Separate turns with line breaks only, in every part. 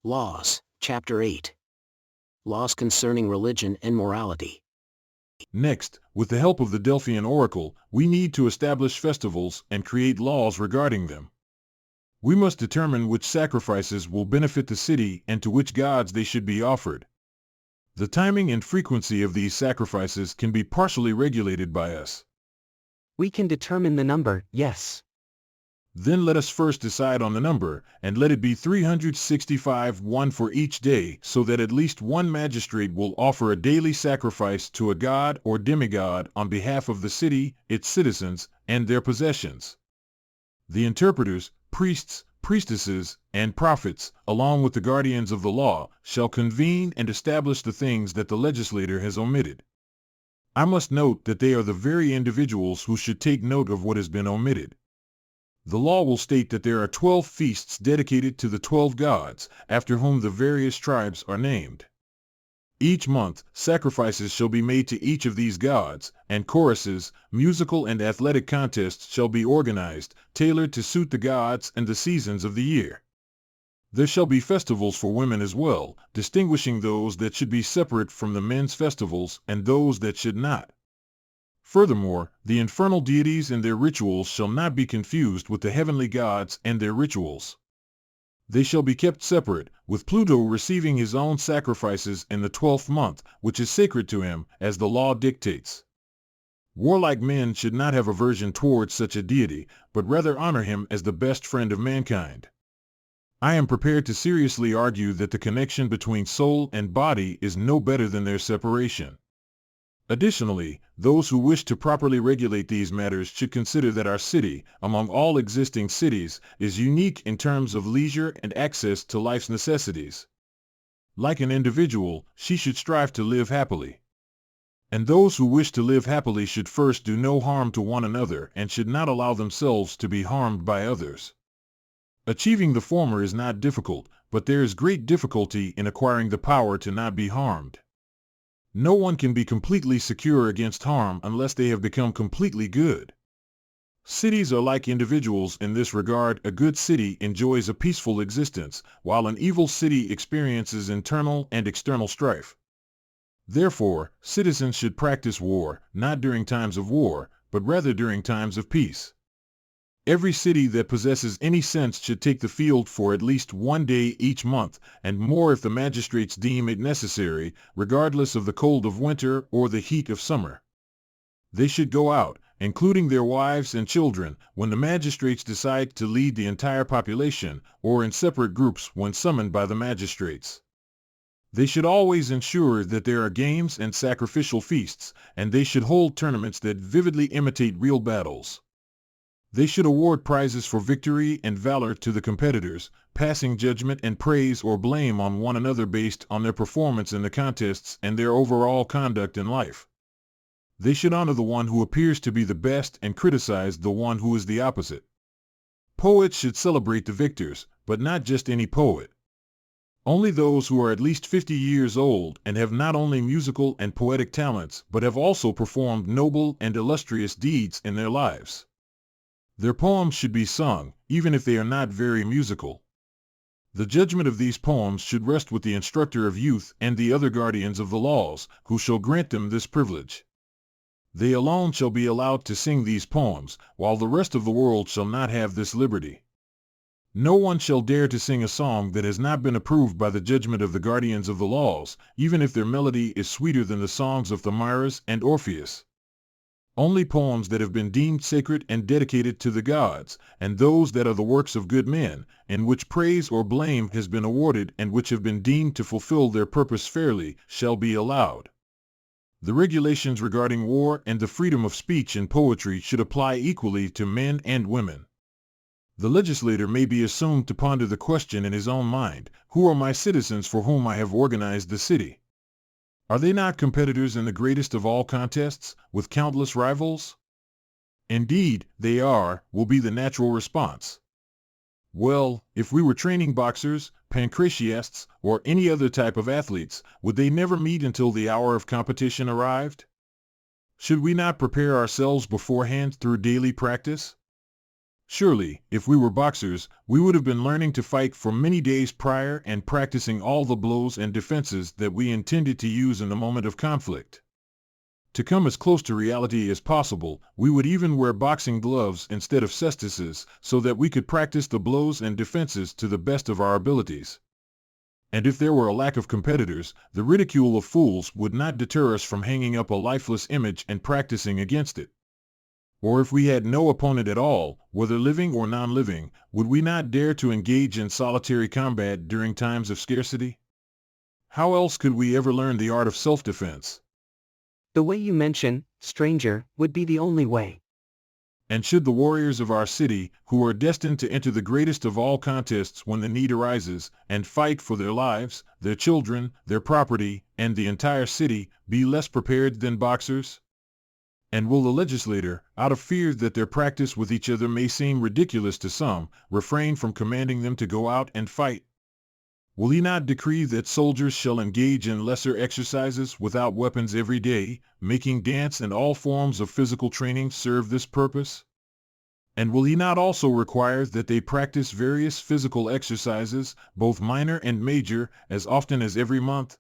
Laws, Chapter 8. Laws concerning religion and morality.
Next, with the help of the Delphian oracle, we need to establish festivals and create laws regarding them. We must determine which sacrifices will benefit the city and to which gods they should be offered. The timing and frequency of these sacrifices can be partially regulated by us.
We can determine the number, yes.
Then let us first decide on the number, and let it be 365, one for each day, so that at least one magistrate will offer a daily sacrifice to a god or demigod on behalf of the city, its citizens, and their possessions. The interpreters, priests, priestesses, and prophets, along with the guardians of the law, shall convene and establish the things that the legislator has omitted. I must note that they are the very individuals who should take note of what has been omitted. The law will state that there are 12 feasts dedicated to the 12 gods, after whom the various tribes are named. Each month, sacrifices shall be made to each of these gods, and choruses, musical and athletic contests shall be organized, tailored to suit the gods and the seasons of the year. There shall be festivals for women as well, distinguishing those that should be separate from the men's festivals and those that should not. Furthermore, the infernal deities and their rituals shall not be confused with the heavenly gods and their rituals. They shall be kept separate, with Plato receiving his own sacrifices in the 12th month, which is sacred to him, as the law dictates. Warlike men should not have aversion towards such a deity, but rather honor him as the best friend of mankind. I am prepared to seriously argue that the connection between soul and body is no better than their separation. Additionally, those who wish to properly regulate these matters should consider that our city, among all existing cities, is unique in terms of leisure and access to life's necessities. Like an individual, she should strive to live happily. And those who wish to live happily should first do no harm to one another and should not allow themselves to be harmed by others. Achieving the former is not difficult, but there is great difficulty in acquiring the power to not be harmed. No one can be completely secure against harm unless they have become completely good. Cities are like individuals in this regard. A good city enjoys a peaceful existence, while an evil city experiences internal and external strife. Therefore, citizens should practice war, not during times of war, but rather during times of peace. Every city that possesses any sense should take the field for at least one day each month, and more if the magistrates deem it necessary, regardless of the cold of winter or the heat of summer. They should go out, including their wives and children, when the magistrates decide to lead the entire population, or in separate groups when summoned by the magistrates. They should always ensure that there are games and sacrificial feasts, and they should hold tournaments that vividly imitate real battles. They should award prizes for victory and valor to the competitors, passing judgment and praise or blame on one another based on their performance in the contests and their overall conduct in life. They should honor the one who appears to be the best and criticize the one who is the opposite. Poets should celebrate the victors, but not just any poet. Only those who are at least 50 years old and have not only musical and poetic talents, but have also performed noble and illustrious deeds in their lives. Their poems should be sung, even if they are not very musical. The judgment of these poems should rest with the instructor of youth and the other guardians of the laws, who shall grant them this privilege. They alone shall be allowed to sing these poems, while the rest of the world shall not have this liberty. No one shall dare to sing a song that has not been approved by the judgment of the guardians of the laws, even if their melody is sweeter than the songs of Thamyras and Orpheus. Only poems that have been deemed sacred and dedicated to the gods, and those that are the works of good men, in which praise or blame has been awarded and which have been deemed to fulfill their purpose fairly, shall be allowed. The regulations regarding war and the freedom of speech in poetry should apply equally to men and women. The legislator may be assumed to ponder the question in his own mind: who are my citizens for whom I have organized the city? Are they not competitors in the greatest of all contests, with countless rivals? Indeed, they are, will be the natural response. Well, if we were training boxers, pancratiasts, or any other type of athletes, would they never meet until the hour of competition arrived? Should we not prepare ourselves beforehand through daily practice? Surely, if we were boxers, we would have been learning to fight for many days prior and practicing all the blows and defenses that we intended to use in the moment of conflict. To come as close to reality as possible, we would even wear boxing gloves instead of cestices so that we could practice the blows and defenses to the best of our abilities. And if there were a lack of competitors, the ridicule of fools would not deter us from hanging up a lifeless image and practicing against it. Or if we had no opponent at all, whether living or non-living, would we not dare to engage in solitary combat during times of scarcity? How else could we ever learn the art of self-defense?
The way you mention, stranger, would be the only way.
And should the warriors of our city, who are destined to enter the greatest of all contests when the need arises, and fight for their lives, their children, their property, and the entire city, be less prepared than boxers? And will the legislator, out of fear that their practice with each other may seem ridiculous to some, refrain from commanding them to go out and fight? Will he not decree that soldiers shall engage in lesser exercises without weapons every day, making dance and all forms of physical training serve this purpose? And will he not also require that they practice various physical exercises, both minor and major, as often as every month?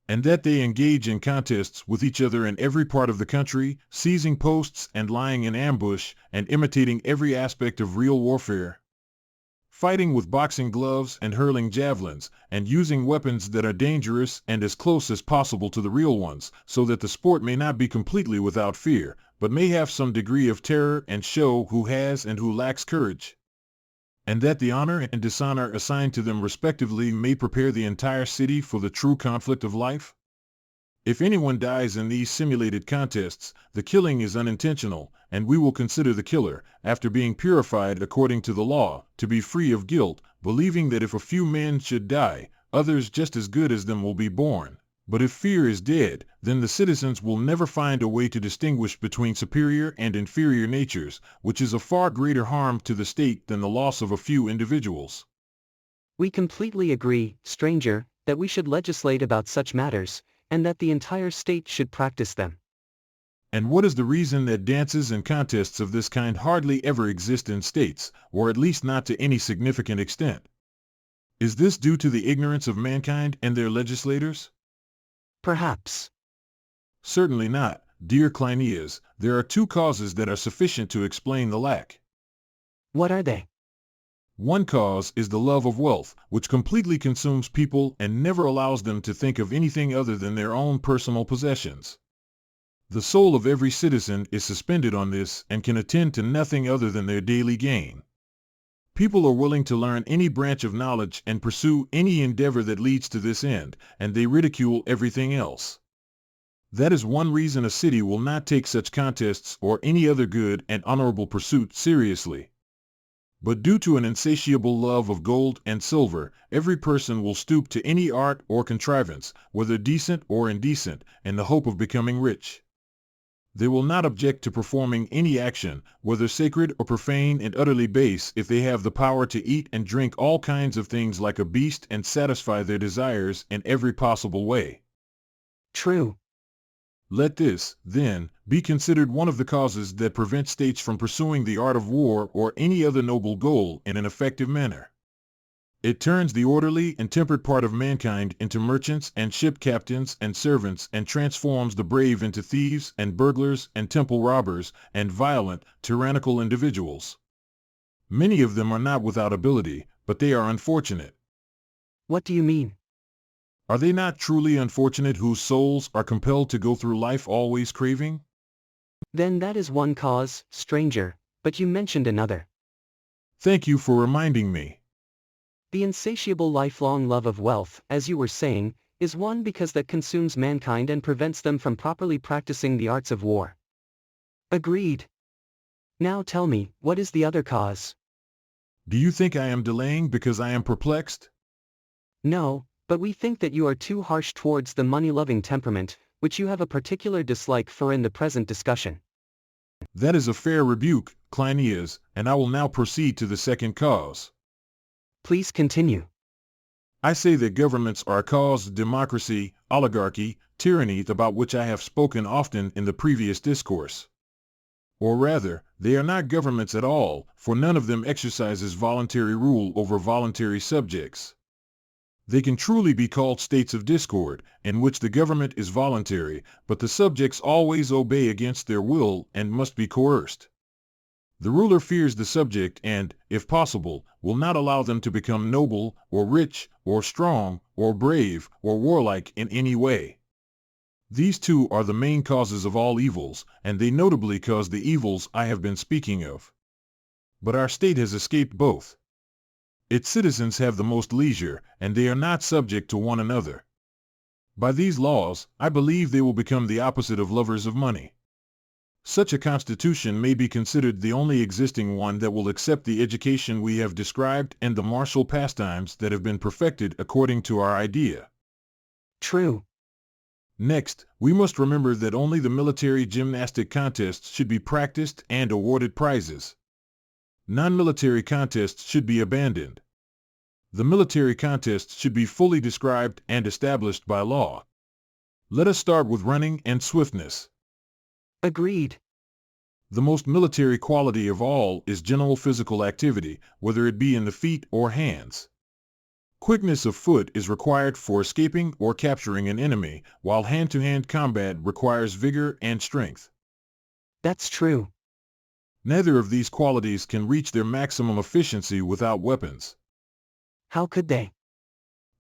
And that they engage in contests with each other in every part of the country, seizing posts and lying in ambush, and imitating every aspect of real warfare? Fighting with boxing gloves and hurling javelins, and using weapons that are dangerous and as close as possible to the real ones, so that the sport may not be completely without fear, but may have some degree of terror and show who has and who lacks courage. And that the honor and dishonor assigned to them respectively may prepare the entire city for the true conflict of life? If anyone dies in these simulated contests, the killing is unintentional, and we will consider the killer, after being purified according to the law, to be free of guilt, believing that if a few men should die, others just as good as them will be born. But if fear is dead, then the citizens will never find a way to distinguish between superior and inferior natures, which is a far greater harm to the state than the loss of a few individuals.
We completely agree, stranger, that we should legislate about such matters, and that the entire state should practice them.
And what is the reason that dances and contests of this kind hardly ever exist in states, or at least not to any significant extent? Is this due to the ignorance of mankind and their legislators?
Perhaps.
Certainly not, dear Cleinias. There are two causes that are sufficient to explain the lack.
What are they?
One cause is the love of wealth, which completely consumes people and never allows them to think of anything other than their own personal possessions. The soul of every citizen is suspended on this and can attend to nothing other than their daily gain. People are willing to learn any branch of knowledge and pursue any endeavor that leads to this end, and they ridicule everything else. That is one reason a city will not take such contests or any other good and honorable pursuit seriously. But due to an insatiable love of gold and silver, every person will stoop to any art or contrivance, whether decent or indecent, in the hope of becoming rich. They will not object to performing any action, whether sacred or profane and utterly base, if they have the power to eat and drink all kinds of things like a beast and satisfy their desires in every possible way.
True.
Let this, then, be considered one of the causes that prevent states from pursuing the art of war or any other noble goal in an effective manner. It turns the orderly and tempered part of mankind into merchants and ship captains and servants, and transforms the brave into thieves and burglars and temple robbers and violent, tyrannical individuals. Many of them are not without ability, but they are unfortunate.
What do you mean?
Are they not truly unfortunate whose souls are compelled to go through life always craving?
Then that is one cause, stranger, but you mentioned another.
Thank you for reminding me.
The insatiable lifelong love of wealth, as you were saying, is one because that consumes mankind and prevents them from properly practicing the arts of war. Agreed. Now tell me, what is the other cause?
Do you think I am delaying because I am perplexed?
No, but we think that you are too harsh towards the money-loving temperament, which you have a particular dislike for in the present discussion.
That is a fair rebuke, Cleinias, and I will now proceed to the second cause.
Please continue.
I say that governments are a cause of democracy, oligarchy, tyranny, about which I have spoken often in the previous discourse. Or rather, they are not governments at all, for none of them exercises voluntary rule over voluntary subjects. They can truly be called states of discord, in which the government is voluntary, but the subjects always obey against their will and must be coerced. The ruler fears the subject and, if possible, will not allow them to become noble, or rich, or strong, or brave, or warlike in any way. These two are the main causes of all evils, and they notably cause the evils I have been speaking of. But our state has escaped both. Its citizens have the most leisure, and they are not subject to one another. By these laws, I believe they will become the opposite of lovers of money. Such a constitution may be considered the only existing one that will accept the education we have described and the martial pastimes that have been perfected according to our idea.
True.
Next, we must remember that only the military gymnastic contests should be practiced and awarded prizes. Non-military contests should be abandoned. The military contests should be fully described and established by law. Let us start with running and swiftness.
Agreed.
The most military quality of all is general physical activity, whether it be in the feet or hands. Quickness of foot is required for escaping or capturing an enemy, while hand-to-hand combat requires vigor and strength.
That's true.
Neither of these qualities can reach their maximum efficiency without weapons.
How could they?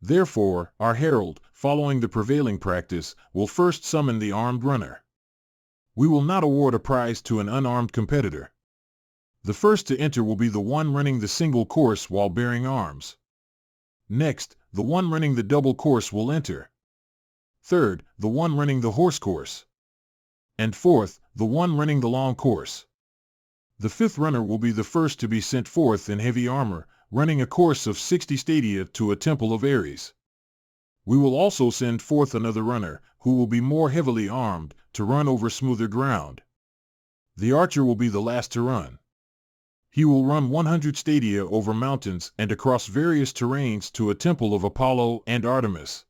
Therefore, our herald, following the prevailing practice, will first summon the armed runner. We will not award a prize to an unarmed competitor. The first to enter will be the one running the single course while bearing arms. Next, the one running the double course will enter. Third, the one running the horse course. And fourth, the one running the long course. The fifth runner will be the first to be sent forth in heavy armor, running a course of 60 stadia to a temple of Ares. We will also send forth another runner, who will be more heavily armed, to run over smoother ground. The archer will be the last to run. He will run 100 stadia over mountains and across various terrains to a temple of Apollo and Artemis.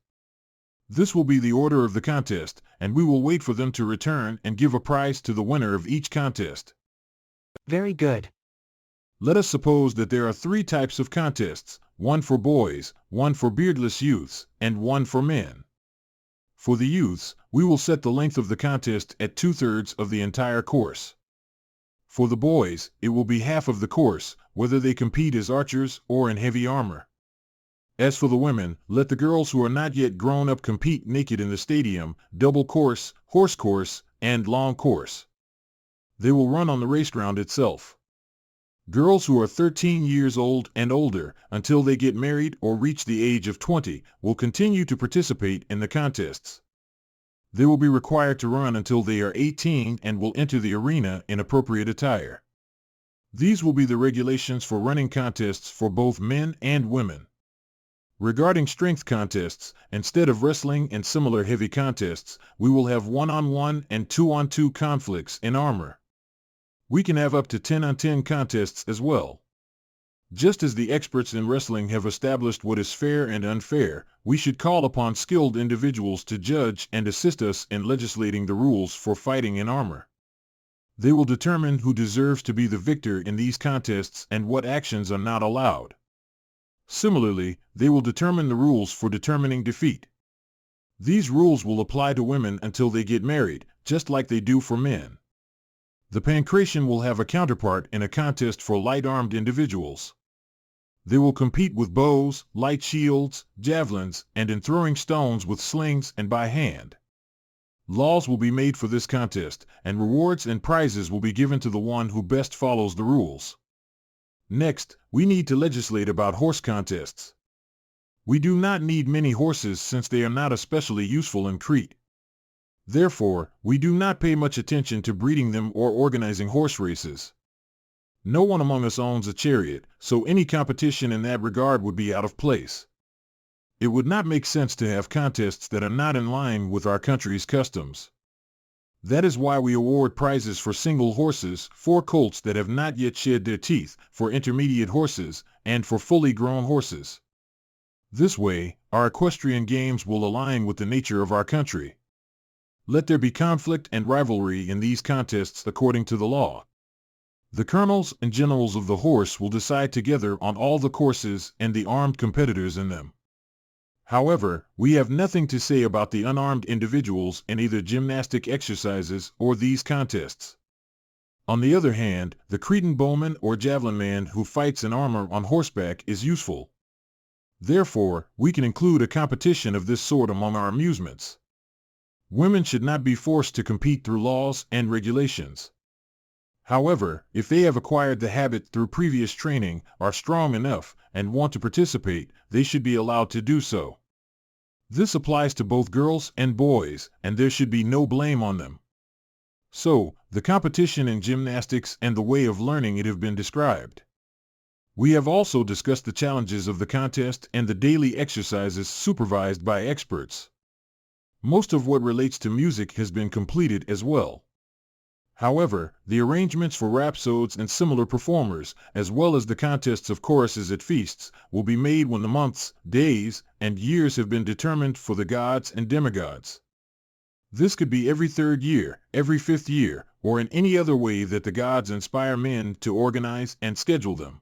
This will be the order of the contest, and we will wait for them to return and give a prize to the winner of each contest.
Very good.
Let us suppose that there are 3 types of contests, one for boys, one for beardless youths, and one for men. For the youths, we will set the length of the contest at 2/3 of the entire course. For the boys, it will be half of the course, whether they compete as archers or in heavy armor. As for the women, let the girls who are not yet grown up compete naked in the stadium, double course, horse course, and long course. They will run on the raceground itself. Girls who are 13 years old and older, until they get married or reach the age of 20, will continue to participate in the contests. They will be required to run until they are 18 and will enter the arena in appropriate attire. These will be the regulations for running contests for both men and women. Regarding strength contests, instead of wrestling and similar heavy contests, we will have 1-on-1 and 2-on-2 conflicts in armor. We can have up to 10-on-10 contests as well. Just as the experts in wrestling have established what is fair and unfair, we should call upon skilled individuals to judge and assist us in legislating the rules for fighting in armor. They will determine who deserves to be the victor in these contests and what actions are not allowed. Similarly, they will determine the rules for determining defeat. These rules will apply to women until they get married, just like they do for men. The pancration will have a counterpart in a contest for light-armed individuals. They will compete with bows, light shields, javelins, and in throwing stones with slings and by hand. Laws will be made for this contest, and rewards and prizes will be given to the one who best follows the rules. Next, we need to legislate about horse contests. We do not need many horses since they are not especially useful in Crete. Therefore, we do not pay much attention to breeding them or organizing horse races. No one among us owns a chariot, so any competition in that regard would be out of place. It would not make sense to have contests that are not in line with our country's customs. That is why we award prizes for single horses, for colts that have not yet shed their teeth, for intermediate horses, and for fully grown horses. This way, our equestrian games will align with the nature of our country. Let there be conflict and rivalry in these contests according to the law. The colonels and generals of the horse will decide together on all the courses and the armed competitors in them. However, we have nothing to say about the unarmed individuals in either gymnastic exercises or these contests. On the other hand, the Cretan bowman or javelin man who fights in armor on horseback is useful. Therefore, we can include a competition of this sort among our amusements. Women should not be forced to compete through laws and regulations. However, if they have acquired the habit through previous training, are strong enough, and want to participate, they should be allowed to do so. This applies to both girls and boys, and there should be no blame on them. So, the competition in gymnastics and the way of learning it have been described. We have also discussed the challenges of the contest and the daily exercises supervised by experts. Most of what relates to music has been completed as well. However, the arrangements for rhapsodes and similar performers, as well as the contests of choruses at feasts, will be made when the months, days, and years have been determined for the gods and demigods. This could be every 3rd year, every 5th year, or in any other way that the gods inspire men to organize and schedule them.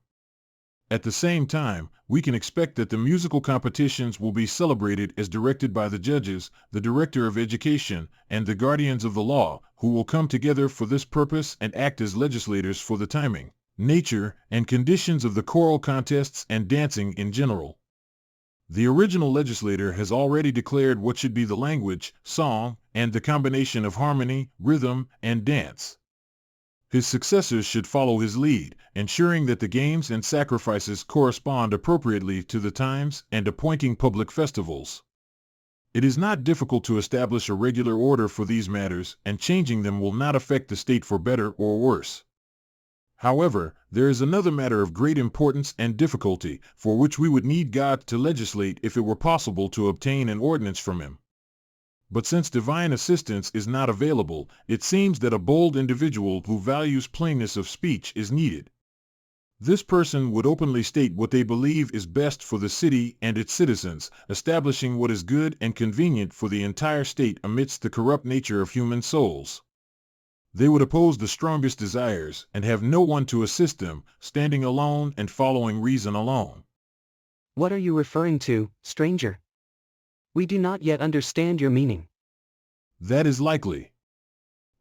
At the same time, we can expect that the musical competitions will be celebrated as directed by the judges, the director of education, and the guardians of the law, who will come together for this purpose and act as legislators for the timing, nature, and conditions of the choral contests and dancing in general. The original legislator has already declared what should be the language, song, and the combination of harmony, rhythm, and dance. His successors should follow his lead, ensuring that the games and sacrifices correspond appropriately to the times and appointing public festivals. It is not difficult to establish a regular order for these matters, and changing them will not affect the state for better or worse. However, there is another matter of great importance and difficulty, for which we would need God to legislate if it were possible to obtain an ordinance from him. But since divine assistance is not available, it seems that a bold individual who values plainness of speech is needed. This person would openly state what they believe is best for the city and its citizens, establishing what is good and convenient for the entire state amidst the corrupt nature of human souls. They would oppose the strongest desires and have no one to assist them, standing alone and following reason alone.
What are you referring to, stranger? We do not yet understand your meaning.
That is likely.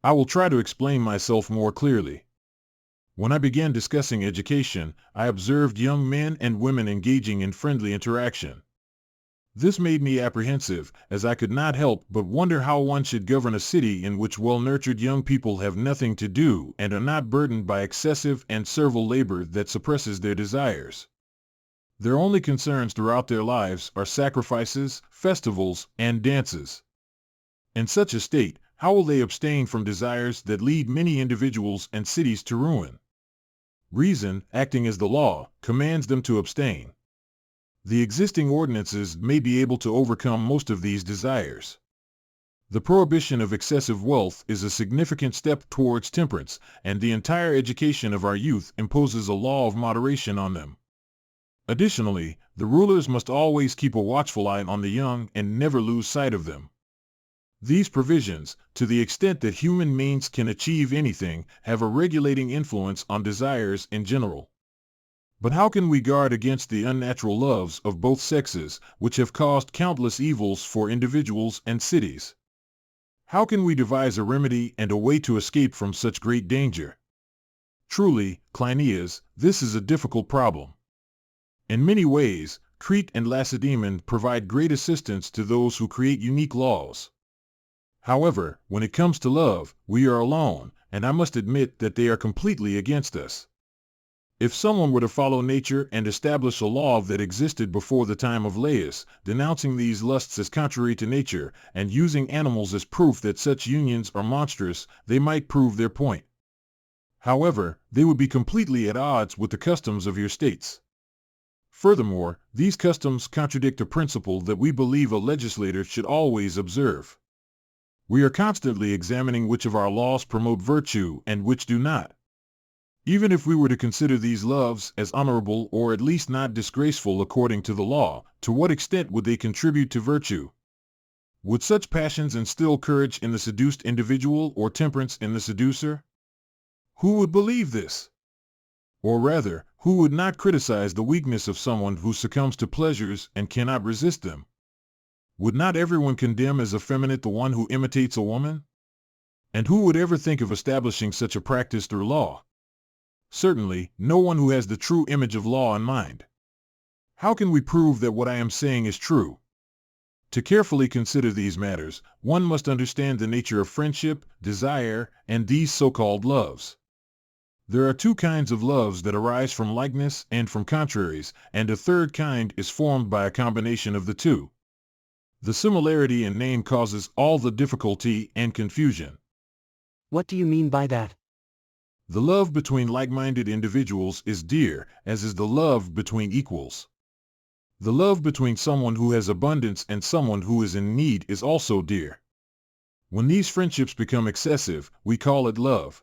I will try to explain myself more clearly. When I began discussing education, I observed young men and women engaging in friendly interaction. This made me apprehensive, as I could not help but wonder how one should govern a city in which well-nurtured young people have nothing to do and are not burdened by excessive and servile labor that suppresses their desires. Their only concerns throughout their lives are sacrifices, festivals, and dances. In such a state, how will they abstain from desires that lead many individuals and cities to ruin? Reason, acting as the law, commands them to abstain. The existing ordinances may be able to overcome most of these desires. The prohibition of excessive wealth is a significant step towards temperance, and the entire education of our youth imposes a law of moderation on them. Additionally, the rulers must always keep a watchful eye on the young and never lose sight of them. These provisions, to the extent that human means can achieve anything, have a regulating influence on desires in general. But how can we guard against the unnatural loves of both sexes, which have caused countless evils for individuals and cities? How can we devise a remedy and a way to escape from such great danger? Truly, Cleinias, this is a difficult problem. In many ways, Crete and Lacedaemon provide great assistance to those who create unique laws. However, when it comes to love, we are alone, and I must admit that they are completely against us. If someone were to follow nature and establish a law that existed before the time of Laius, denouncing these lusts as contrary to nature, and using animals as proof that such unions are monstrous, they might prove their point. However, they would be completely at odds with the customs of your states. Furthermore, these customs contradict a principle that we believe a legislator should always observe. We are constantly examining which of our laws promote virtue and which do not. Even if we were to consider these loves as honorable or at least not disgraceful according to the law, to what extent would they contribute to virtue? Would such passions instill courage in the seduced individual or temperance in the seducer? Who would believe this? Or rather, who would not criticize the weakness of someone who succumbs to pleasures and cannot resist them? Would not everyone condemn as effeminate the one who imitates a woman? And who would ever think of establishing such a practice through law? Certainly, no one who has the true image of law in mind. How can we prove that what I am saying is true? To carefully consider these matters, one must understand the nature of friendship, desire, and these so-called loves. There are two kinds of loves that arise from likeness and from contraries, and a third kind is formed by a combination of the two. The similarity in name causes all the difficulty and confusion.
What do you mean by that?
The love between like-minded individuals is dear, as is the love between equals. The love between someone who has abundance and someone who is in need is also dear. When these friendships become excessive, we call it love.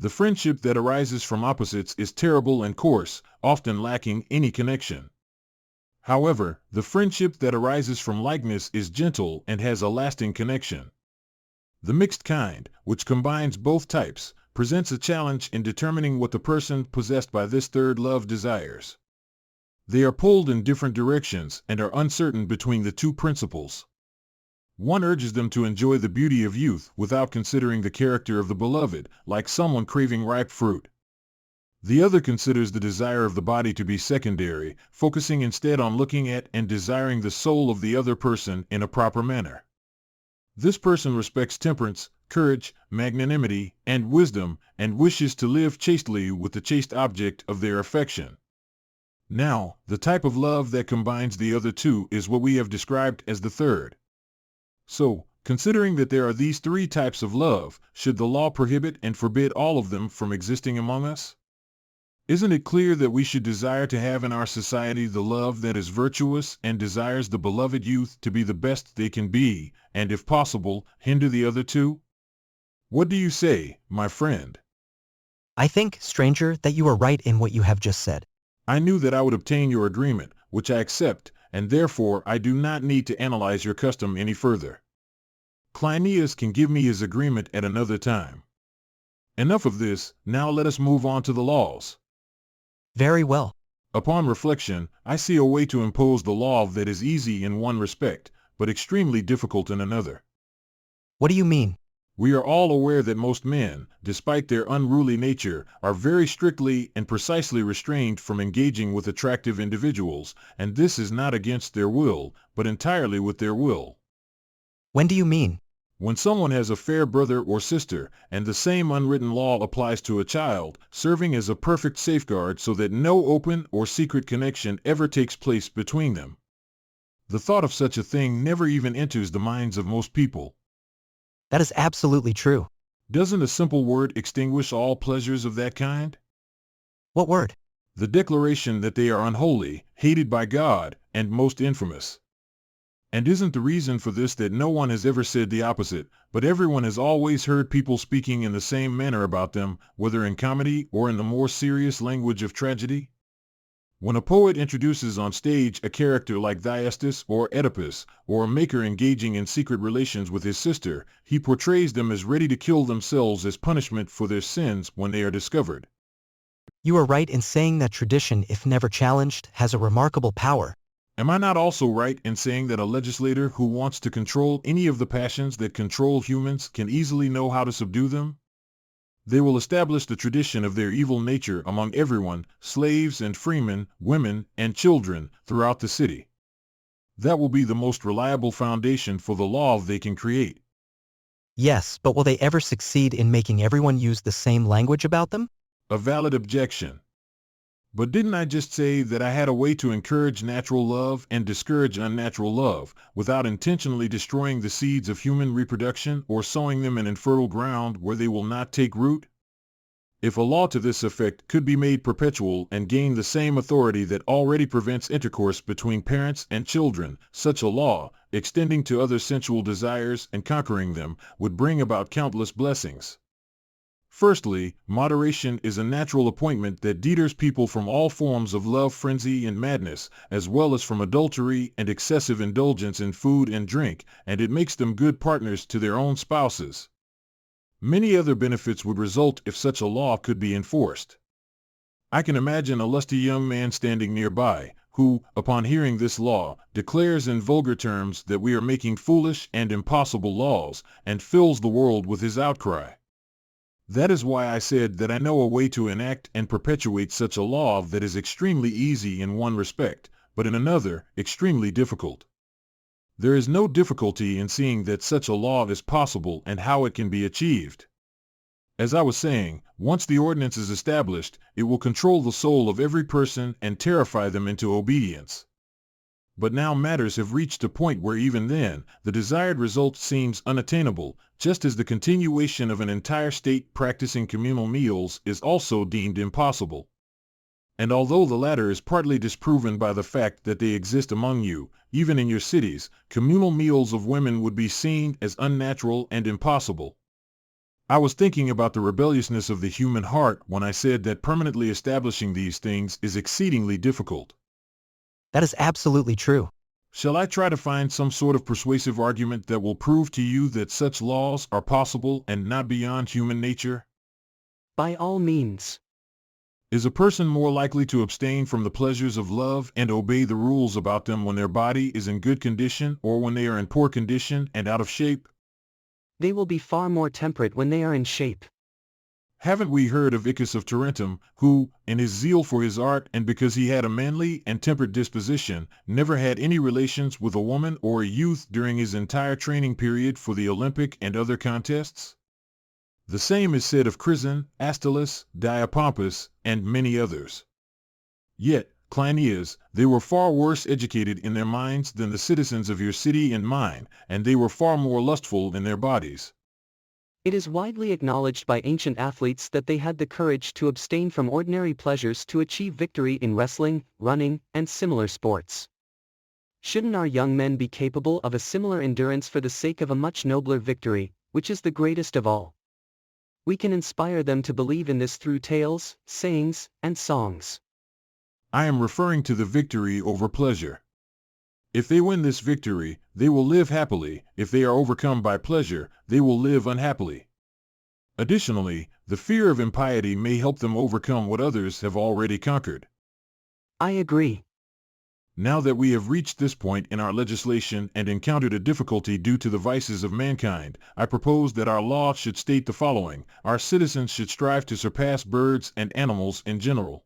The friendship that arises from opposites is terrible and coarse, often lacking any connection. However, the friendship that arises from likeness is gentle and has a lasting connection. The mixed kind, which combines both types, presents a challenge in determining what the person possessed by this third love desires. They are pulled in different directions and are uncertain between the two principles. One urges them to enjoy the beauty of youth without considering the character of the beloved, like someone craving ripe fruit. The other considers the desire of the body to be secondary, focusing instead on looking at and desiring the soul of the other person in a proper manner. This person respects temperance, courage, magnanimity, and wisdom, and wishes to live chastely with the chaste object of their affection. Now, the type of love that combines the other two is what we have described as the third. So, considering that there are these three types of love, should the law prohibit and forbid all of them from existing among us? Isn't it clear that we should desire to have in our society the love that is virtuous and desires the beloved youth to be the best they can be, and if possible, hinder the other two? What do you say, my friend?
I think, stranger, that you are right in what you have just said.
I knew that I would obtain your agreement, which I accept, and therefore I do not need to analyze your custom any further. Cleinias can give me his agreement at another time. Enough of this, now let us move on to the laws.
Very well.
Upon reflection, I see a way to impose the law that is easy in one respect, but extremely difficult in another.
What do you mean?
We are all aware that most men, despite their unruly nature, are very strictly and precisely restrained from engaging with attractive individuals, and this is not against their will, but entirely with their will.
When do you mean?
When someone has a fair brother or sister, and the same unwritten law applies to a child, serving as a perfect safeguard so that no open or secret connection ever takes place between them. The thought of such a thing never even enters the minds of most people.
That is absolutely true.
Doesn't a simple word extinguish all pleasures of that kind?
What word?
The declaration that they are unholy, hated by God, and most infamous. And isn't the reason for this that no one has ever said the opposite, but everyone has always heard people speaking in the same manner about them, whether in comedy or in the more serious language of tragedy? When a poet introduces on stage a character like Thyestes or Oedipus, or a maker engaging in secret relations with his sister, he portrays them as ready to kill themselves as punishment for their sins when they are discovered.
You are right in saying that tradition, if never challenged, has a remarkable power.
Am I not also right in saying that a legislator who wants to control any of the passions that control humans can easily know how to subdue them? They will establish the tradition of their evil nature among everyone, slaves and freemen, women and children, throughout the city. That will be the most reliable foundation for the law they can create.
Yes, but will they ever succeed in making everyone use the same language about them?
A valid objection. But didn't I just say that I had a way to encourage natural love and discourage unnatural love, without intentionally destroying the seeds of human reproduction or sowing them in infertile ground where they will not take root? If a law to this effect could be made perpetual and gain the same authority that already prevents intercourse between parents and children, such a law, extending to other sensual desires and conquering them, would bring about countless blessings. Firstly, moderation is a natural appointment that deters people from all forms of love frenzy and madness, as well as from adultery and excessive indulgence in food and drink, and it makes them good partners to their own spouses. Many other benefits would result if such a law could be enforced. I can imagine a lusty young man standing nearby, who, upon hearing this law, declares in vulgar terms that we are making foolish and impossible laws, and fills the world with his outcry. That is why I said that I know a way to enact and perpetuate such a law that is extremely easy in one respect, but in another, extremely difficult. There is no difficulty in seeing that such a law is possible and how it can be achieved. As I was saying, once the ordinance is established, it will control the soul of every person and terrify them into obedience. But now matters have reached a point where even then, the desired result seems unattainable, just as the continuation of an entire state practicing communal meals is also deemed impossible. And although the latter is partly disproven by the fact that they exist among you, even in your cities, communal meals of women would be seen as unnatural and impossible. I was thinking about the rebelliousness of the human heart when I said that permanently establishing these things is exceedingly difficult.
That is absolutely true.
Shall I try to find some sort of persuasive argument that will prove to you that such laws are possible and not beyond human nature?
By all means.
Is a person more likely to abstain from the pleasures of love and obey the rules about them when their body is in good condition or when they are in poor condition and out of shape?
They will be far more temperate when they are in shape.
Haven't we heard of Iccus of Tarentum, who, in his zeal for his art and because he had a manly and tempered disposition, never had any relations with a woman or a youth during his entire training period for the Olympic and other contests? The same is said of Chryson, Astylus, Diopompus, and many others. Yet, Cleinias, they were far worse educated in their minds than the citizens of your city and mine, and they were far more lustful in their bodies.
It is widely acknowledged by ancient athletes that they had the courage to abstain from ordinary pleasures to achieve victory in wrestling, running, and similar sports. Shouldn't our young men be capable of a similar endurance for the sake of a much nobler victory, which is the greatest of all? We can inspire them to believe in this through tales, sayings, and songs.
I am referring to the victory over pleasure. If they win this victory, they will live happily. If they are overcome by pleasure, they will live unhappily. Additionally, the fear of impiety may help them overcome what others have already conquered.
I agree.
Now that we have reached this point in our legislation and encountered a difficulty due to the vices of mankind, I propose that our law should state the following: our citizens should strive to surpass birds and animals in general.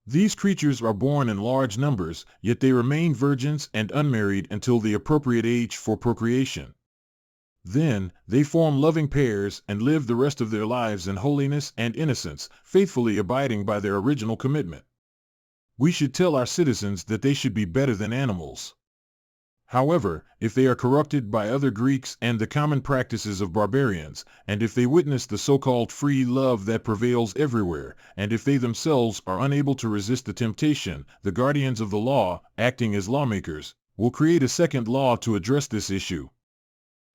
These creatures are born in large numbers, yet they remain virgins and unmarried until the appropriate age for procreation. Then, they form loving pairs and live the rest of their lives in holiness and innocence, faithfully abiding by their original commitment. We should tell our citizens that they should be better than animals. However, if they are corrupted by other Greeks and the common practices of barbarians, and if they witness the so-called free love that prevails everywhere, and if they themselves are unable to resist the temptation, the guardians of the law, acting as lawmakers, will create a second law to address this issue.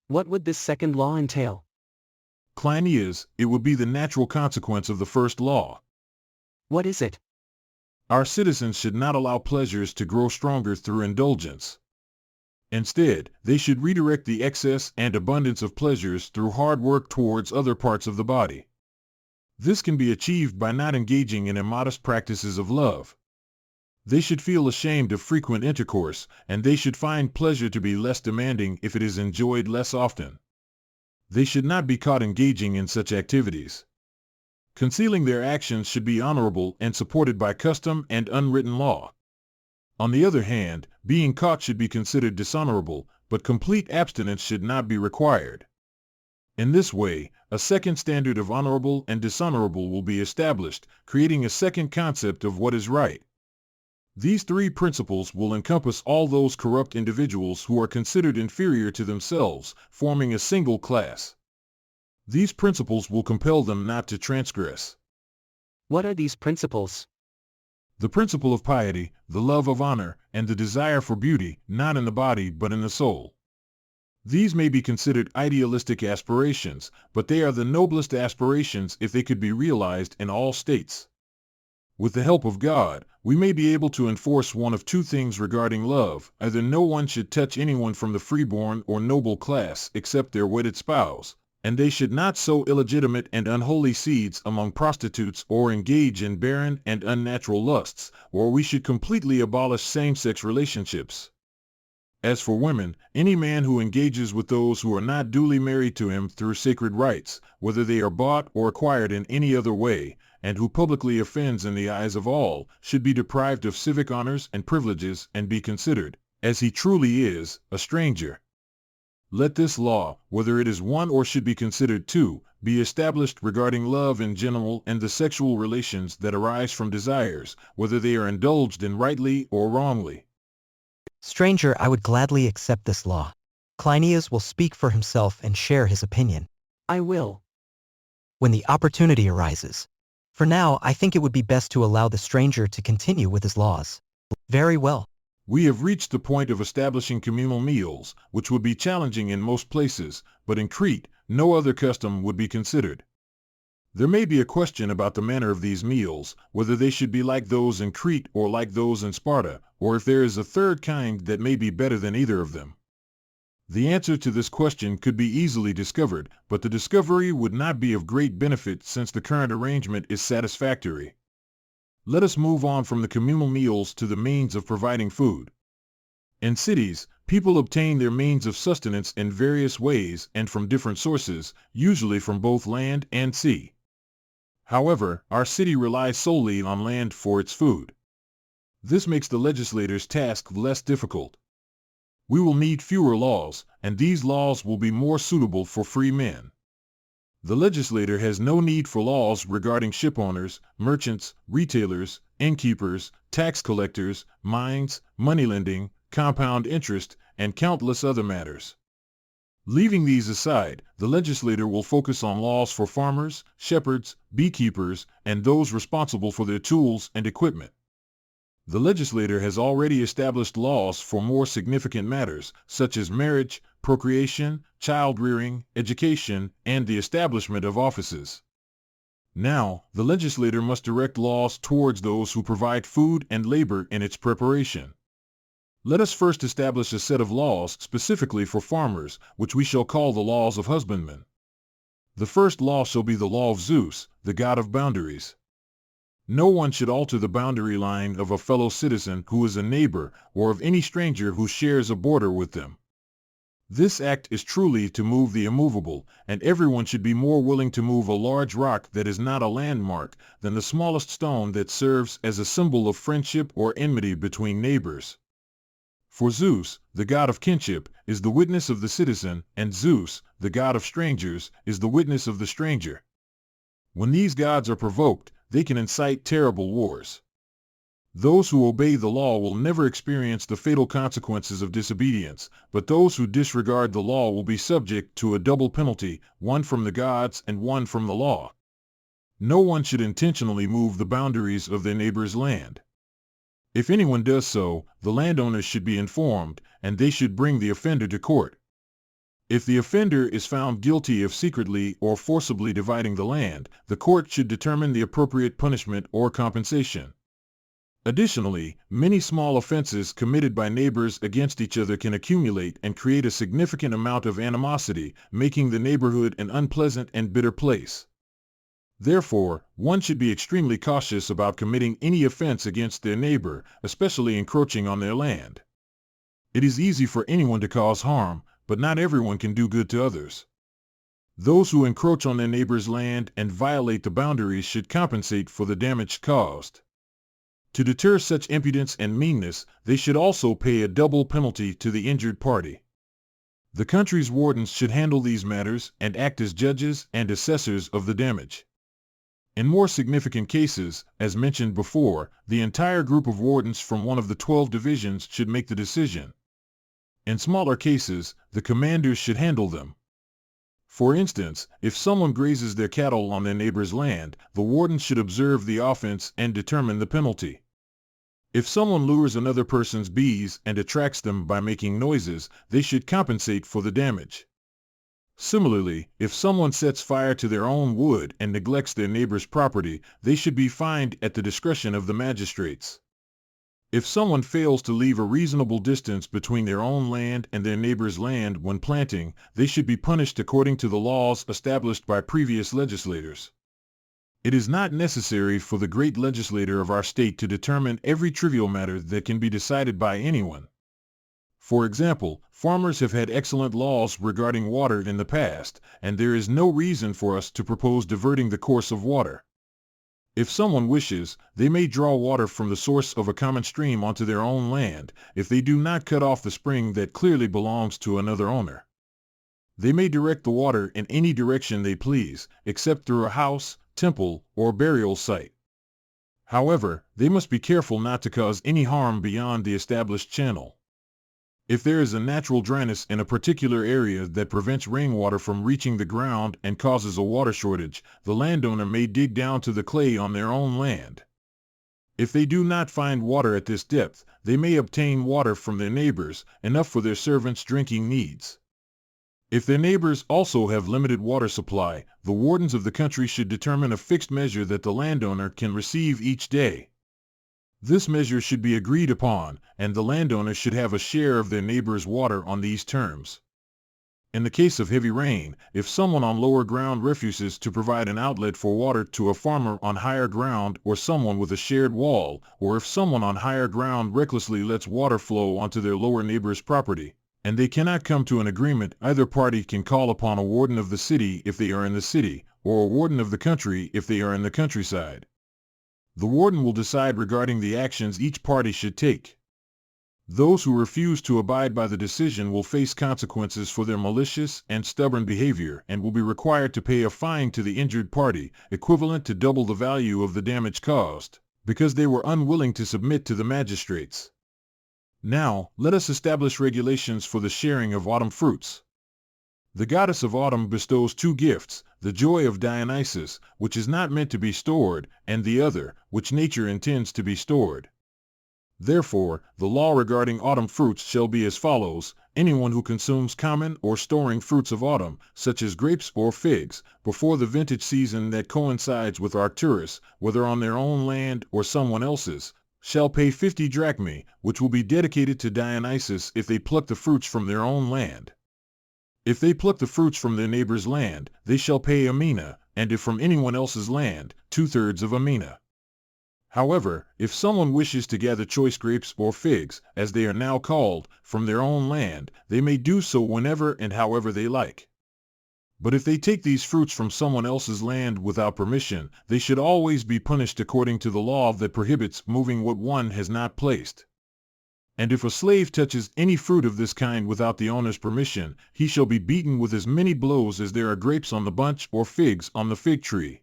What would this second law entail?
Cleinias, it would be the natural consequence of the first law.
What is it?
Our citizens should not allow pleasures to grow stronger through indulgence. Instead, they should redirect the excess and abundance of pleasures through hard work towards other parts of the body. This can be achieved by not engaging in immodest practices of love. They should feel ashamed of frequent intercourse, and they should find pleasure to be less demanding if it is enjoyed less often. They should not be caught engaging in such activities. Concealing their actions should be honorable and supported by custom and unwritten law. On the other hand, being caught should be considered dishonorable, but complete abstinence should not be required. In this way, a second standard of honorable and dishonorable will be established, creating a second concept of what is right. These three principles will encompass all those corrupt individuals who are considered inferior to themselves, forming a single class. These principles will compel them not to transgress.
What are these principles?
The principle of piety, the love of honor, and the desire for beauty, not in the body but in the soul. These may be considered idealistic aspirations, but they are the noblest aspirations if they could be realized in all states. With the help of God, we may be able to enforce one of two things regarding love: either no one should touch anyone from the freeborn or noble class except their wedded spouse, and they should not sow illegitimate and unholy seeds among prostitutes or engage in barren and unnatural lusts, or we should completely abolish same-sex relationships. As for women, any man who engages with those who are not duly married to him through sacred rites, whether they are bought or acquired in any other way, and who publicly offends in the eyes of all, should be deprived of civic honors and privileges and be considered, as he truly is, a stranger. Let this law, whether it is one or should be considered two, be established regarding love in general and the sexual relations that arise from desires, whether they are indulged in rightly or wrongly.
Stranger, I would gladly accept this law. Cleinias will speak for himself and share his opinion
I will.
when the opportunity arises. For now, I think it would be best to allow the stranger to continue with his laws. Very well.
We have reached the point of establishing communal meals, which would be challenging in most places, but in Crete, no other custom would be considered. There may be a question about the manner of these meals, whether they should be like those in Crete or like those in Sparta, or if there is a third kind that may be better than either of them. The answer to this question could be easily discovered, but the discovery would not be of great benefit since the current arrangement is satisfactory. Let us move on from the communal meals to the means of providing food. In cities, people obtain their means of sustenance in various ways and from different sources, usually from both land and sea. However, our city relies solely on land for its food. This makes the legislator's task less difficult. We will need fewer laws, and these laws will be more suitable for free men. The legislator has no need for laws regarding shipowners, merchants, retailers, innkeepers, tax collectors, mines, moneylending, compound interest, and countless other matters. Leaving these aside, the legislator will focus on laws for farmers, shepherds, beekeepers, and those responsible for their tools and equipment. The legislator has already established laws for more significant matters, such as marriage, procreation, child-rearing, education, and the establishment of offices. Now, the legislator must direct laws towards those who provide food and labor in its preparation. Let us first establish a set of laws specifically for farmers, which we shall call the laws of husbandmen. The first law shall be the law of Zeus, the god of boundaries. No one should alter the boundary line of a fellow citizen who is a neighbor, or of any stranger who shares a border with them. This act is truly to move the immovable, and everyone should be more willing to move a large rock that is not a landmark than the smallest stone that serves as a symbol of friendship or enmity between neighbors. For Zeus, the god of kinship, is the witness of the citizen, and Zeus, the god of strangers, is the witness of the stranger. When these gods are provoked, they can incite terrible wars. Those who obey the law will never experience the fatal consequences of disobedience, but those who disregard the law will be subject to a double penalty, one from the gods and one from the law. No one should intentionally move the boundaries of their neighbor's land. If anyone does so, the landowners should be informed, and they should bring the offender to court. If the offender is found guilty of secretly or forcibly dividing the land, the court should determine the appropriate punishment or compensation. Additionally, many small offenses committed by neighbors against each other can accumulate and create a significant amount of animosity, making the neighborhood an unpleasant and bitter place. Therefore, one should be extremely cautious about committing any offense against their neighbor, especially encroaching on their land. It is easy for anyone to cause harm, but not everyone can do good to others. Those who encroach on their neighbor's land and violate the boundaries should compensate for the damage caused. To deter such impudence and meanness, they should also pay a double penalty to the injured party. The country's wardens should handle these matters and act as judges and assessors of the damage. In more significant cases, as mentioned before, the entire group of wardens from one of the 12 divisions should make the decision. In smaller cases, the commanders should handle them. For instance, if someone grazes their cattle on their neighbor's land, the wardens should observe the offense and determine the penalty. If someone lures another person's bees and attracts them by making noises, they should compensate for the damage. Similarly, if someone sets fire to their own wood and neglects their neighbor's property, they should be fined at the discretion of the magistrates. If someone fails to leave a reasonable distance between their own land and their neighbor's land when planting, they should be punished according to the laws established by previous legislators. It is not necessary for the great legislator of our state to determine every trivial matter that can be decided by anyone. For example, farmers have had excellent laws regarding water in the past, and there is no reason for us to propose diverting the course of water. If someone wishes, they may draw water from the source of a common stream onto their own land, if they do not cut off the spring that clearly belongs to another owner. They may direct the water in any direction they please, except through a house, temple, or burial site. However, they must be careful not to cause any harm beyond the established channel. If there is a natural dryness in a particular area that prevents rainwater from reaching the ground and causes a water shortage, the landowner may dig down to the clay on their own land. If they do not find water at this depth, they may obtain water from their neighbors, enough for their servants' drinking needs. If their neighbors also have limited water supply, the wardens of the country should determine a fixed measure that the landowner can receive each day. This measure should be agreed upon, and the landowner should have a share of their neighbor's water on these terms. In the case of heavy rain, if someone on lower ground refuses to provide an outlet for water to a farmer on higher ground or someone with a shared wall, or if someone on higher ground recklessly lets water flow onto their lower neighbor's property, and they cannot come to an agreement, either party can call upon a warden of the city if they are in the city, or a warden of the country if they are in the countryside. The warden will decide regarding the actions each party should take. Those who refuse to abide by the decision will face consequences for their malicious and stubborn behavior and will be required to pay a fine to the injured party, equivalent to double the value of the damage caused, because they were unwilling to submit to the magistrates. Now, let us establish regulations for the sharing of autumn fruits. The goddess of autumn bestows two gifts, the joy of Dionysus, which is not meant to be stored, and the other, which nature intends to be stored. Therefore, the law regarding autumn fruits shall be as follows: anyone who consumes common or storing fruits of autumn, such as grapes or figs, before the vintage season that coincides with Arcturus, whether on their own land or someone else's, shall pay 50 drachmae, which will be dedicated to Dionysus if they pluck the fruits from their own land. If they pluck the fruits from their neighbor's land, they shall pay a mina, and if from anyone else's land, 2/3 of a mina. However, if someone wishes to gather choice grapes or figs, as they are now called, from their own land, they may do so whenever and however they like. But if they take these fruits from someone else's land without permission, they should always be punished according to the law that prohibits moving what one has not placed. And if a slave touches any fruit of this kind without the owner's permission, he shall be beaten with as many blows as there are grapes on the bunch or figs on the fig tree.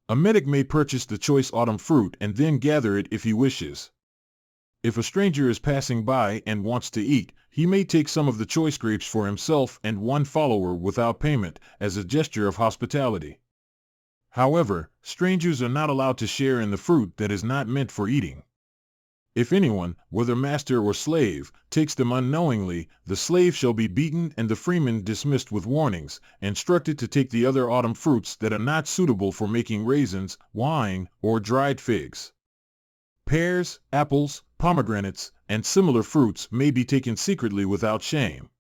A metic may purchase the choice autumn fruit and then gather it if he wishes. If a stranger is passing by and wants to eat, he may take some of the choice grapes for himself and one follower without payment, as a gesture of hospitality. However, strangers are not allowed to share in the fruit that is not meant for eating. If anyone, whether master or slave, takes them unknowingly, the slave shall be beaten and the freeman dismissed with warnings, instructed to take the other autumn fruits that are not suitable for making raisins, wine, or dried figs. Pears, apples, pomegranates, and similar fruits may be taken secretly without shame.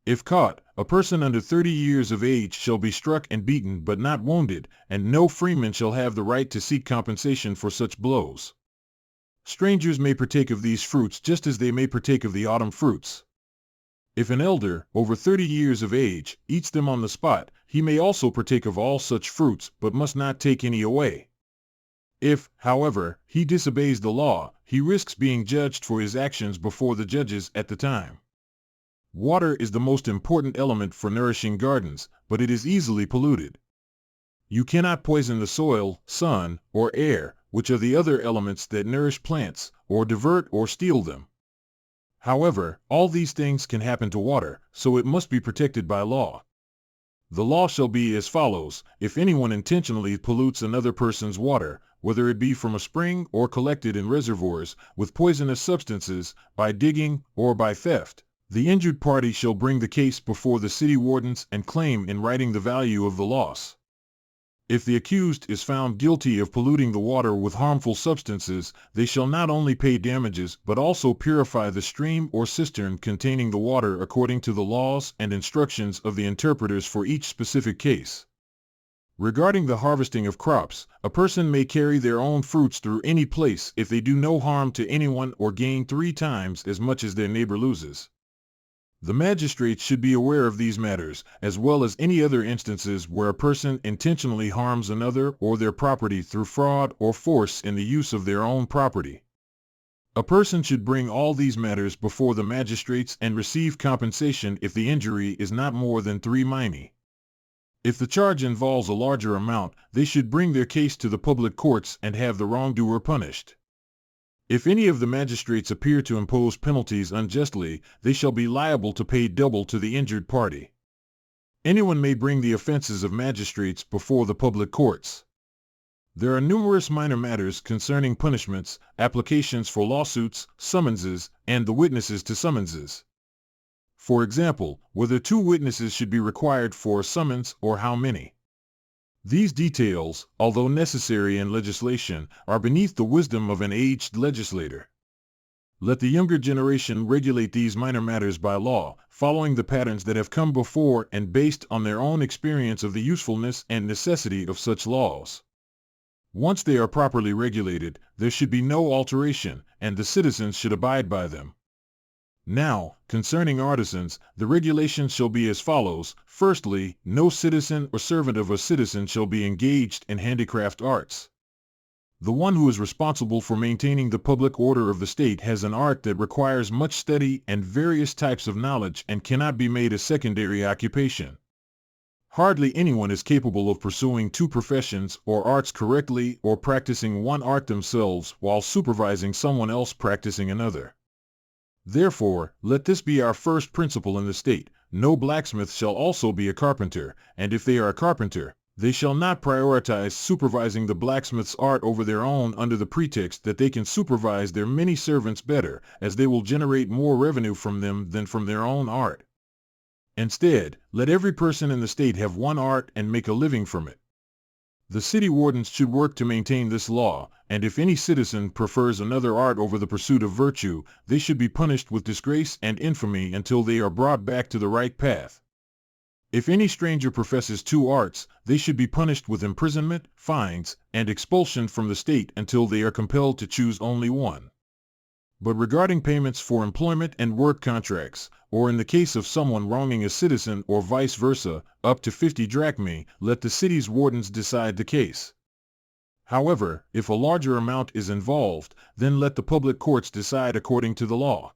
If caught, a person under 30 years of age shall be struck and beaten but not wounded, and no freeman shall have the right to seek compensation for such blows. Strangers may partake of these fruits just as they may partake of the autumn fruits. If an elder, over 30 years of age, eats them on the spot, he may also partake of all such fruits but must not take any away. If, however, he disobeys the law, he risks being judged for his actions before the judges at the time. Water is the most important element for nourishing gardens, but it is easily polluted. You cannot poison the soil, sun, or air, which are the other elements that nourish plants, or divert or steal them. However, all these things can happen to water, so it must be protected by law. The law shall be as follows: if anyone intentionally pollutes another person's water, whether it be from a spring or collected in reservoirs, with poisonous substances, by digging or by theft, the injured party shall bring the case before the city wardens and claim in writing the value of the loss. If the accused is found guilty of polluting the water with harmful substances, they shall not only pay damages but also purify the stream or cistern containing the water according to the laws and instructions of the interpreters for each specific case. Regarding the harvesting of crops, a person may carry their own fruits through any place if they do no harm to anyone or gain 3 times as much as their neighbor loses. The magistrates should be aware of these matters, as well as any other instances where a person intentionally harms another or their property through fraud or force in the use of their own property. A person should bring all these matters before the magistrates and receive compensation if the injury is not more than 3 minae. If the charge involves a larger amount, they should bring their case to the public courts and have the wrongdoer punished. If any of the magistrates appear to impose penalties unjustly, they shall be liable to pay double to the injured party. Anyone may bring the offenses of magistrates before the public courts. There are numerous minor matters concerning punishments, applications for lawsuits, summonses, and the witnesses to summonses. For example, whether 2 witnesses should be required for a summons or how many. These details, although necessary in legislation, are beneath the wisdom of an aged legislator. Let the younger generation regulate these minor matters by law, following the patterns that have come before and based on their own experience of the usefulness and necessity of such laws. Once they are properly regulated, there should be no alteration, and the citizens should abide by them. Now, concerning artisans, the regulations shall be as follows. Firstly, no citizen or servant of a citizen shall be engaged in handicraft arts. The one who is responsible for maintaining the public order of the state has an art that requires much study and various types of knowledge and cannot be made a secondary occupation. Hardly anyone is capable of pursuing 2 professions or arts correctly or practicing one art themselves while supervising someone else practicing another. Therefore, let this be our first principle in the state: no blacksmith shall also be a carpenter, and if they are a carpenter, they shall not prioritize supervising the blacksmith's art over their own under the pretext that they can supervise their many servants better, as they will generate more revenue from them than from their own art. Instead, let every person in the state have one art and make a living from it. The city wardens should work to maintain this law, and if any citizen prefers another art over the pursuit of virtue, they should be punished with disgrace and infamy until they are brought back to the right path. If any stranger professes 2 arts, they should be punished with imprisonment, fines, and expulsion from the state until they are compelled to choose only one. But regarding payments for employment and work contracts, or in the case of someone wronging a citizen or vice versa, up to 50 drachmae, let the city's wardens decide the case. However, if a larger amount is involved, then let the public courts decide according to the law.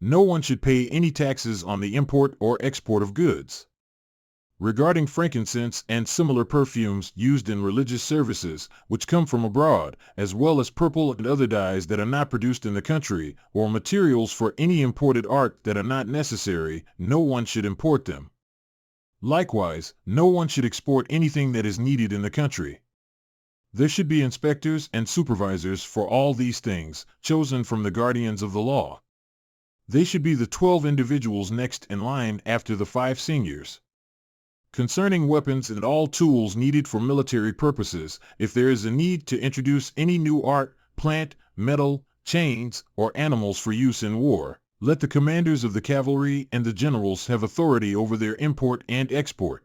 No one should pay any taxes on the import or export of goods. Regarding frankincense and similar perfumes used in religious services, which come from abroad, as well as purple and other dyes that are not produced in the country, or materials for any imported art that are not necessary, no one should import them. Likewise, no one should export anything that is needed in the country. There should be inspectors and supervisors for all these things, chosen from the guardians of the law. They should be the 12 individuals next in line after the 5 seniors. Concerning weapons and all tools needed for military purposes, if there is a need to introduce any new art, plant, metal, chains, or animals for use in war, let the commanders of the cavalry and the generals have authority over their import and export.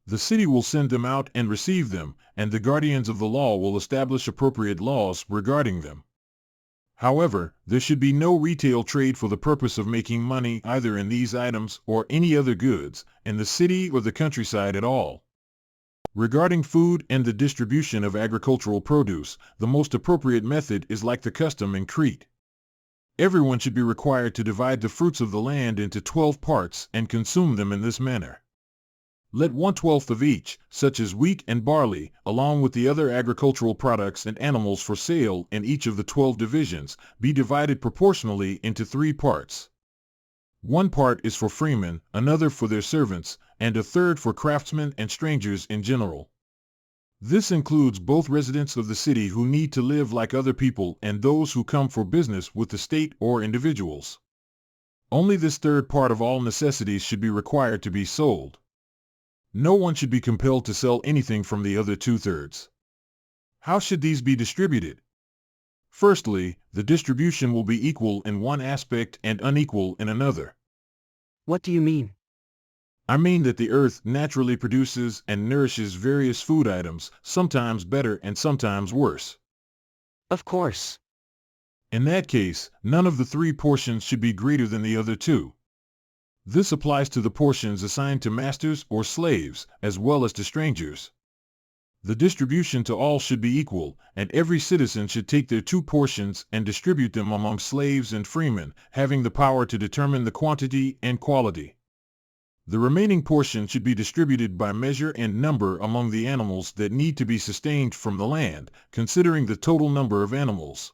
The city will send them out and receive them, and the guardians of the law will establish appropriate laws regarding them. However, there should be no retail trade for the purpose of making money either in these items or any other goods, in the city or the countryside at all. Regarding food and the distribution of agricultural produce, the most appropriate method is like the custom in Crete. Everyone should be required to divide the fruits of the land into 12 parts and consume them in this manner. Let 1/12 of each, such as wheat and barley, along with the other agricultural products and animals for sale in each of the 12 divisions, be divided proportionally into 3 parts. One part is for freemen, another for their servants, and a third for craftsmen and strangers in general. This includes both residents of the city who need to live like other people and those who come for business with the state or individuals. Only this third part of all necessities should be required to be sold. No one should be compelled to sell anything from the other two-thirds. How should these be distributed? Firstly, the distribution will be equal in one aspect and unequal in another.
What do you mean?
I mean that the earth naturally produces and nourishes various food items, sometimes better and sometimes worse.
Of course.
In that case, none of the three portions should be greater than the other two. This applies to the portions assigned to masters or slaves, as well as to strangers. The distribution to all should be equal, and every citizen should take their two portions and distribute them among slaves and freemen, having the power to determine the quantity and quality. The remaining portion should be distributed by measure and number among the animals that need to be sustained from the land, considering the total number of animals.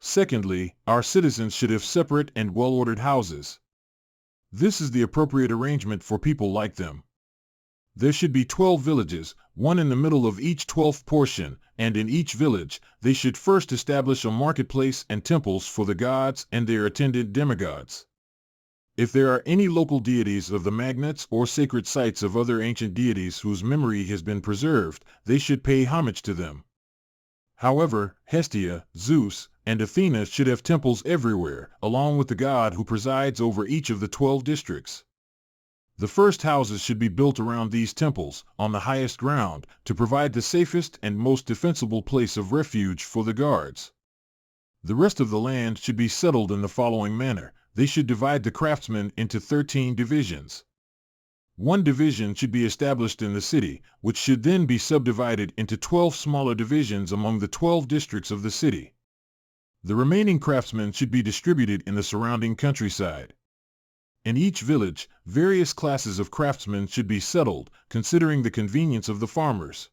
Secondly, our citizens should have separate and well-ordered houses. This is the appropriate arrangement for people like them. There should be 12 villages, one in the middle of each 12th portion, and in each village, they should first establish a marketplace and temples for the gods and their attendant demigods. If there are any local deities of the magnates or sacred sites of other ancient deities whose memory has been preserved, they should pay homage to them. However, Hestia, Zeus, and Athena should have temples everywhere, along with the god who presides over each of the 12 districts. The first houses should be built around these temples, on the highest ground, to provide the safest and most defensible place of refuge for the guards. The rest of the land should be settled in the following manner. They should divide the craftsmen into 13 divisions. One division should be established in the city, which should then be subdivided into 12 smaller divisions among the 12 districts of the city. The remaining craftsmen should be distributed in the surrounding countryside. In each village, various classes of craftsmen should be settled, considering the convenience of the farmers.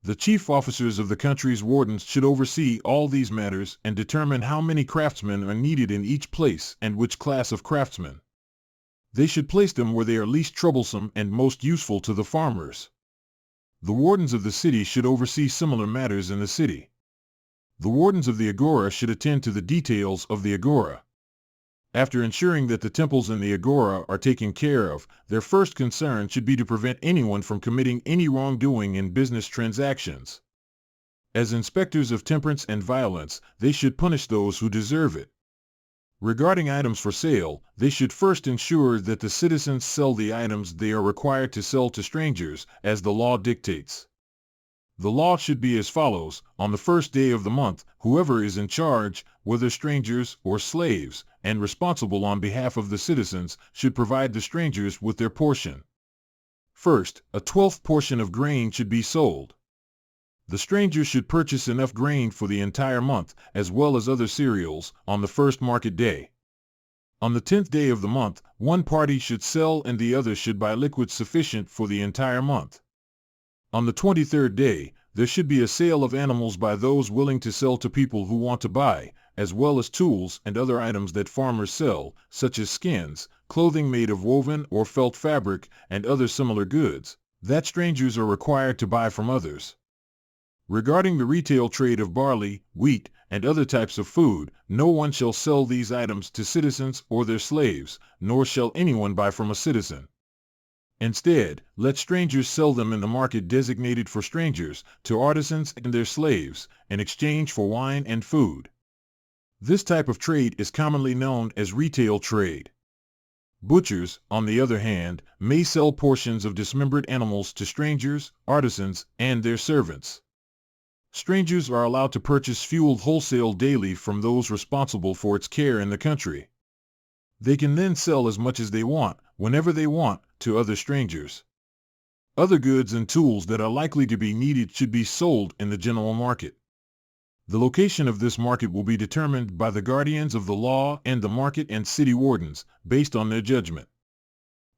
The chief officers of the country's wardens should oversee all these matters and determine how many craftsmen are needed in each place and which class of craftsmen. They should place them where they are least troublesome and most useful to the farmers. The wardens of the city should oversee similar matters in the city. The wardens of the agora should attend to the details of the agora. After ensuring that the temples in the agora are taken care of, their first concern should be to prevent anyone from committing any wrongdoing in business transactions. As inspectors of temperance and violence, they should punish those who deserve it. Regarding items for sale, they should first ensure that the citizens sell the items they are required to sell to strangers, as the law dictates. The law should be as follows: on the first day of the month, whoever is in charge, whether strangers or slaves, and responsible on behalf of the citizens, should provide the strangers with their portion. First, a 12th portion of grain should be sold. The strangers should purchase enough grain for the entire month, as well as other cereals, on the first market day. On the 10th day of the month, one party should sell and the other should buy liquids sufficient for the entire month. On the 23rd day, there should be a sale of animals by those willing to sell to people who want to buy, as well as tools and other items that farmers sell, such as skins, clothing made of woven or felt fabric, and other similar goods, that strangers are required to buy from others. Regarding the retail trade of barley, wheat, and other types of food, no one shall sell these items to citizens or their slaves, nor shall anyone buy from a citizen. Instead, let strangers sell them in the market designated for strangers, to artisans and their slaves, in exchange for wine and food. This type of trade is commonly known as retail trade. Butchers, on the other hand, may sell portions of dismembered animals to strangers, artisans, and their servants. Strangers are allowed to purchase fuel wholesale daily from those responsible for its care in the country. They can then sell as much as they want, whenever they want, to other strangers. Other goods and tools that are likely to be needed should be sold in the general market. The location of this market will be determined by the guardians of the law and the market and city wardens, based on their judgment.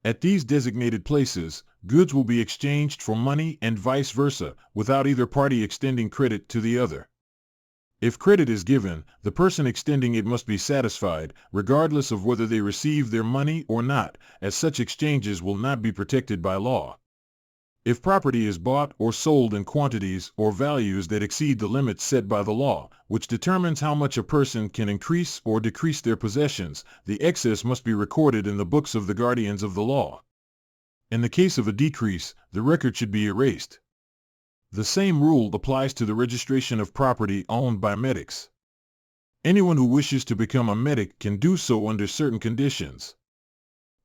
At these designated places, goods will be exchanged for money and vice versa, without either party extending credit to the other. If credit is given, the person extending it must be satisfied, regardless of whether they receive their money or not, as such exchanges will not be protected by law. If property is bought or sold in quantities or values that exceed the limits set by the law, which determines how much a person can increase or decrease their possessions, the excess must be recorded in the books of the guardians of the law. In the case of a decrease, the record should be erased. The same rule applies to the registration of property owned by medics. Anyone who wishes to become a medic can do so under certain conditions.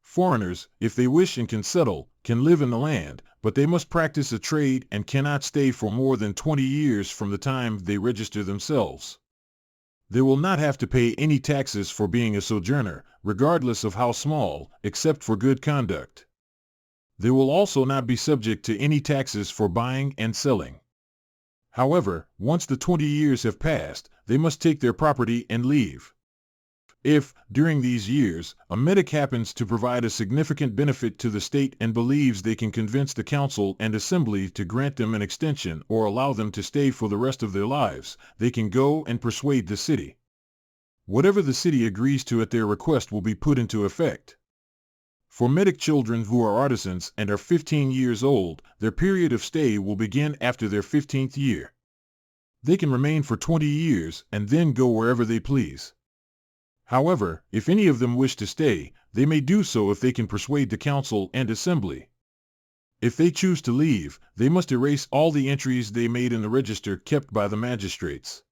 Foreigners, if they wish and can settle, can live in the land, but they must practice a trade and cannot stay for more than 20 years from the time they register themselves. They will not have to pay any taxes for being a sojourner, regardless of how small, except for good conduct. They will also not be subject to any taxes for buying and selling. However, once the 20 years have passed, they must take their property and leave. If, during these years, a medic happens to provide a significant benefit to the state and believes they can convince the council and assembly to grant them an extension or allow them to stay for the rest of their lives, they can go and persuade the city. Whatever the city agrees to at their request will be put into effect. For medic children who are artisans and are 15 years old, their period of stay will begin after their 15th year. They can remain for 20 years and then go wherever they please. However, if any of them wish to stay, they may do so if they can persuade the council and assembly. If they choose to leave, they must erase all the entries they made in the register kept by the magistrates.